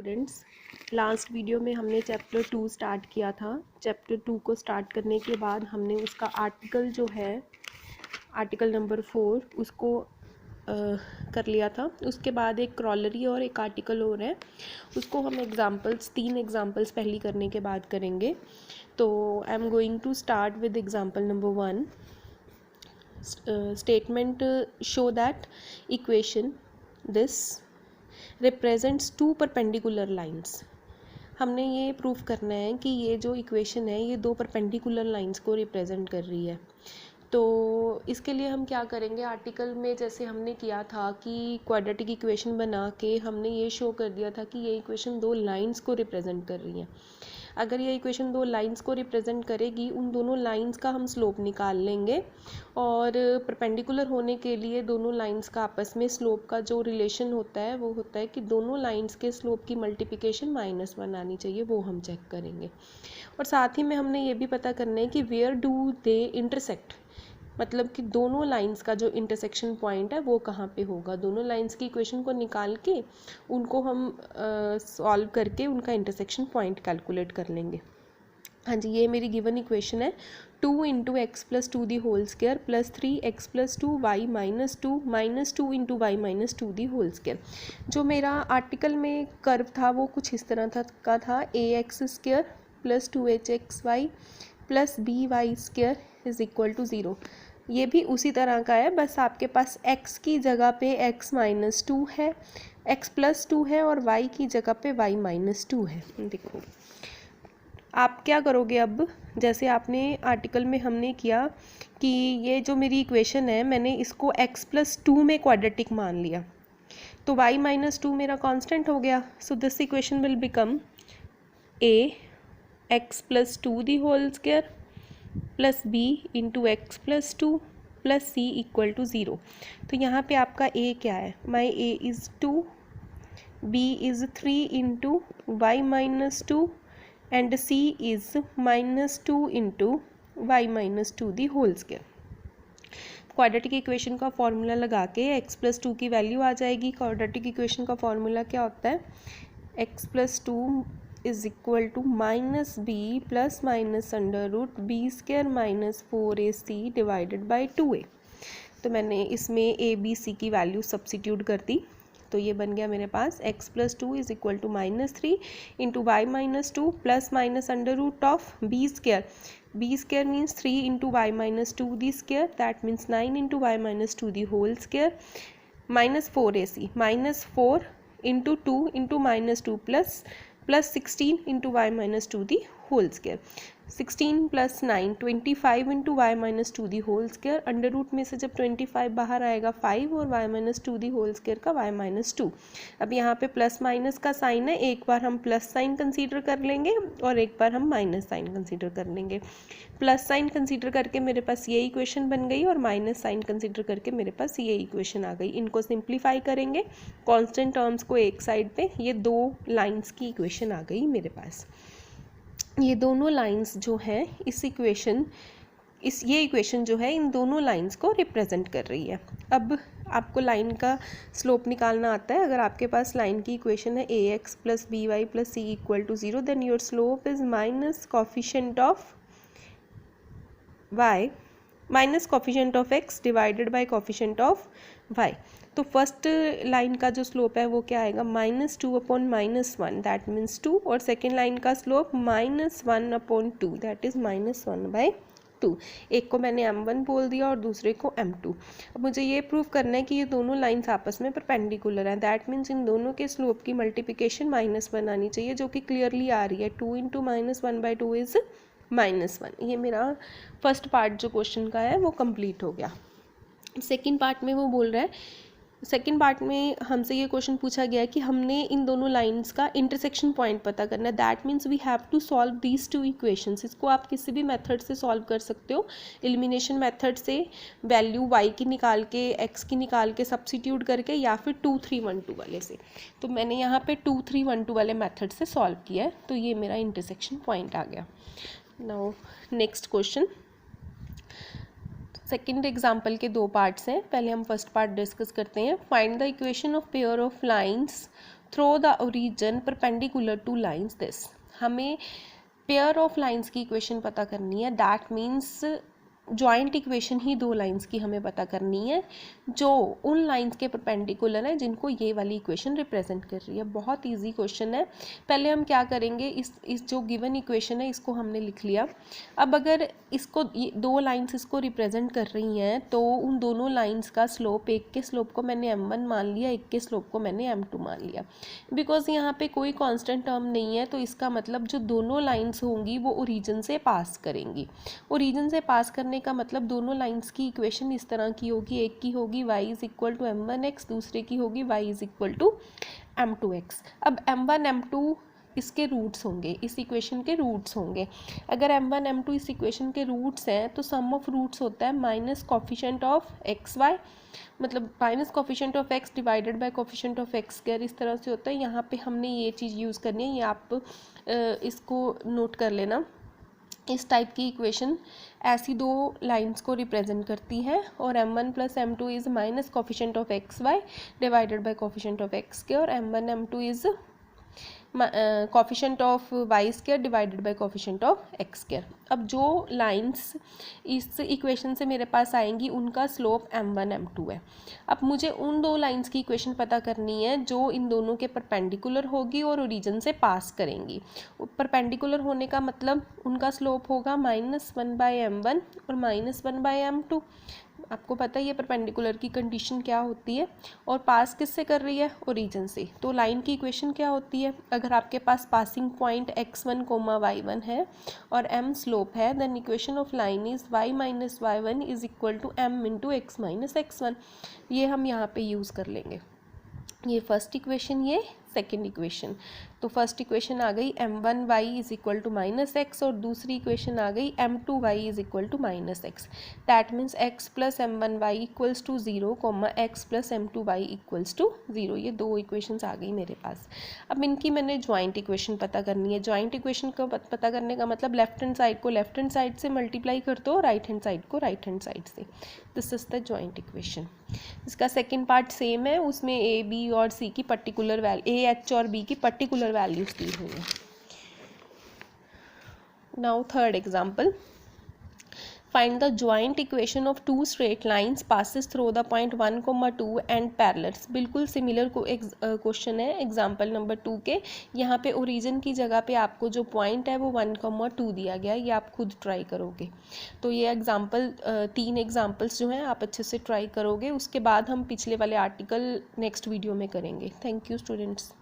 Students, last video में हमने chapter 2 start किया था। चैप्टर 2 को स्टार्ट करने के बाद हमने उसका आर्टिकल जो है आर्टिकल नंबर 4 उसको कर लिया था। उसके बाद एक क्रॉलरी और एक आर्टिकल और है, उसको हम तीन एग्जाम्पल्स पहली करने के बाद करेंगे। तो I am going to start with example number 1। Statement show that equation this represents two perpendicular lines. हमने ये प्रूफ करना है कि ये जो इक्वेशन है ये दो परपेंडिकुलर लाइंस को रिप्रेजेंट कर रही है। तो इसके लिए हम क्या करेंगे, आर्टिकल में जैसे हमने किया था कि क्वाड्रेटिक इक्वेशन बना के हमने ये शो कर दिया था कि ये इक्वेशन दो लाइंस को रिप्रेजेंट कर रही है। अगर ये इक्वेशन दो लाइंस को रिप्रेजेंट करेगी, उन दोनों लाइंस का हम स्लोप निकाल लेंगे और परपेंडिकुलर होने के लिए दोनों लाइंस का आपस में स्लोप का जो रिलेशन होता है वो होता है कि दोनों लाइंस के स्लोप की मल्टीप्लिकेशन -1 आनी चाहिए, वो हम चेक करेंगे। और साथ ही में हमने ये भी पता करना है कि वेयर डू दे इंटरसेक्ट, मतलब कि दोनों लाइंस का जो इंटरसेक्शन पॉइंट है वो कहाँ पे होगा। दोनों लाइंस की इक्वेशन को निकाल के उनको हम सॉल्व करके उनका इंटरसेक्शन पॉइंट कैलकुलेट कर लेंगे। हाँ जी, ये मेरी गिवन इक्वेशन है 2 × x + 2 the whole square plus 3x + 2y - 2 - 2 × y - 2 the whole square. जो मेरा आर्टिकल में कर्व था वो कुछ इस तरह था ax² + 2hxy + by² = 0। ये भी उसी तरह का है, बस आपके पास x की जगह पे x - 2 है, x + 2 है और y की जगह पे y - 2 है। देखो आप क्या करोगे, अब जैसे आपने आर्टिकल में हमने किया कि ये जो मेरी इक्वेशन है मैंने इसको x + 2 में क्वाड्रेटिक मान लिया, तो y - 2 मेरा कांस्टेंट हो गया। So this equation will become ax + 2 the whole square plus b × x + 2 plus c = 0। तो यहाँ पे आपका a क्या है, my a is 2, b is 3 × y - 2 and c is -2 × y - 2 the whole square. Quadratic equation का formula लगा के x + 2 की वैल्यू आ जाएगी। क्वाड्रेटिक इक्वेशन का फॉर्मूला क्या होता है, x + 2 = -b + -√b² - 4ac / 2a। तो मैंने इसमें a b c की वैल्यू सब्सिट्यूट कर दी, तो ये बन गया मेरे पास x + 2 = -3 × y - 2 + -√b²। b² means 3 × y - 2 the square, that means 9 × y - 2 the whole square -4ac -4 × 2 × -2 plus 16 × y - 2 the whole square. 16 + 9 25 × y - 2 the whole square. Under root में से जब 25 बाहर आएगा 5 और y - 2 दी होल स्क्वायर का y - 2। अब यहाँ पे प्लस माइनस का साइन है, एक बार हम प्लस साइन कंसीडर कर लेंगे और एक बार हम माइनस साइन कंसीडर कर लेंगे। प्लस साइन कंसीडर करके मेरे पास ये इक्वेशन बन गई और माइनस साइन कंसीडर करके मेरे पास ये इक्वेशन आ गई। इनको सिंप्लीफाई करेंगे, कांस्टेंट टर्म्स को एक साइड पे, ये दो लाइंस की इक्वेशन आ गई मेरे पास। ये दोनों लाइंस जो हैं ये इक्वेशन जो है इन दोनों लाइंस को रिप्रेजेंट कर रही है। अब आपको लाइन का स्लोप निकालना आता है। अगर आपके पास लाइन की इक्वेशन है ax + by + c = 0, then your slope is minus coefficient of y minus coefficient of x divided by coefficient of y। तो फर्स्ट लाइन का जो स्लोप है वो क्या आएगा, -2/-1, दैट मीन्स 2, और सेकेंड लाइन का स्लोप -1/2, दैट इज -1/2। एक को मैंने m1 बोल दिया और दूसरे को m2। अब मुझे ये प्रूव करना है कि ये दोनों लाइंस आपस में परपेंडिकुलर हैं, दैट मीन्स इन दोनों के स्लोप की मल्टीप्लिकेशन -1 आनी चाहिए, जो कि क्लियरली आ रही है। 2 × -1/2 इज -1। ये मेरा फर्स्ट पार्ट जो क्वेश्चन का है वो कंप्लीट हो गया। सेकंड पार्ट में वो बोल रहा है, सेकंड पार्ट में हमसे ये क्वेश्चन पूछा गया है कि हमने इन दोनों लाइंस का इंटरसेक्शन पॉइंट पता करना है। That means we have to solve these two equations. इसको आप किसी भी मेथड से सॉल्व कर सकते हो, एलिमिनेशन मेथड से वैल्यू y की निकाल के x की निकाल के सब्सिट्यूट करके, या फिर 2 3 1 2 वाले से। तो मैंने यहाँ पे 2 3 1 2 वाले मेथड से सॉल्व किया है, तो ये मेरा इंटरसेक्शन पॉइंट आ गया। Now next question. Second example के दो पार्ट्स हैं, पहले हम फर्स्ट पार्ट डिस्कस करते हैं। Find the equation of pair of lines through the origin perpendicular to lines this. हमें पेयर ऑफ लाइंस की इक्वेशन पता करनी है, दैट मीन्स जॉइंट इक्वेशन ही दो लाइंस की हमें पता करनी है जो उन लाइंस के परपेंडिकुलर है जिनको ये वाली इक्वेशन रिप्रेजेंट कर रही है। बहुत इजी क्वेश्चन है। पहले हम क्या करेंगे, इस जो गिवन इक्वेशन है इसको हमने लिख लिया। अब अगर इसको दो लाइंस इसको रिप्रेजेंट कर रही हैं तो उन दोनों लाइंस का स्लोप, एक के स्लोप को मैंने m1 मान लिया, एक के स्लोप को मैंने m2 मान लिया। बिकॉज यहाँ पे कोई कांस्टेंट टर्म नहीं है तो इसका मतलब जो दोनों लाइंस होंगी वो ओरिजिन से पास करेंगी। ओरिजिन से पास करने का मतलब दोनों लाइंस की इक्वेशन इस तरह की होगी, एक की होगी y is equal to m1x, दूसरे की होगी y is equal to m2x। अब m1 m2 इसके रूट्स होंगे, इस इक्वेशन के रूट्स होंगे। अगर m1 m2 इस इक्वेशन के रूट्स हैं तो सम ऑफ रूट्स होता है माइनस कोफिशिएंट ऑफ xy, मतलब minus coefficient of x divided by coefficient of x square, इस तरह से होता है। यहाँ पे हमने ये चीज़ यूज़ करनी है, ये आप इसको नोट कर लेना। इस टाइप की इक्वेशन ऐसी दो लाइंस को रिप्रेजेंट करती है और m1 plus m2 is minus coefficient of xy divided by coefficient of x square, और m1 m2 is coefficient of Y square divided by coefficient of X square. अब जो लाइंस इस इक्वेशन से मेरे पास आएंगी उनका स्लोप m1 m2 है। अब मुझे उन दो लाइंस की इक्वेशन पता करनी है जो इन दोनों के परपेंडिकुलर होगी और ओरिजिन से पास करेंगी। परपेंडिकुलर होने का मतलब उनका स्लोप होगा -1/m1 और -1/m2। आपको पता है ये परपेंडिकुलर की कंडीशन क्या होती है, और पास किससे कर रही है, ओरिजिन से। तो लाइन की इक्वेशन क्या होती है, अगर आपके पास पासिंग पॉइंट x1, y1 है और m स्लोप है, then equation of line is y minus y1 is equal to m into x minus x1। ये हम यहाँ पे यूज़ कर लेंगे। ये फर्स्ट इक्वेशन, ये सेकेंड इक्वेशन। तो फर्स्ट इक्वेशन आ गई m1y is equal to minus X, और दूसरी इक्वेशन आ गई m2y is equal to minus X. That means x plus m1y equals to 0, x plus m2y equals to 0। ये दो इक्वेशंस आ गई मेरे पास। अब इनकी मैंने जॉइंट इक्वेशन पता करनी है। जॉइंट इक्वेशन का पता करने का मतलब लेफ्ट हैंड साइड को लेफ्ट हैंड साइड से मल्टीप्लाई कर दो, राइट हैंड साइड को राइट हैंड साइड से। This is the joint equation. इसका सेकेंड पार्ट सेम है, उसमें a b और c की पर्टिकुलर वैल्यू, a h और b की पर्टिकुलर वैल्यूज दी हुई है। Now third example, find the joint equation of two straight lines passes through the point 1, 2 and parallels। बिल्कुल सिमिलर क्वेश्चन है एग्जाम्पल नंबर 2 के। यहाँ पे ओरिजिन की जगह पे आपको जो पॉइंट है वो 1, 2 दिया गया है, ये आप खुद ट्राई करोगे। तो ये एग्जाम्पल 3 एग्जाम्पल्स जो हैं आप अच्छे से ट्राई करोगे, उसके बाद हम पिछले वाले आर्टिकल नेक्स्ट वीडियो में करेंगे। Thank you students.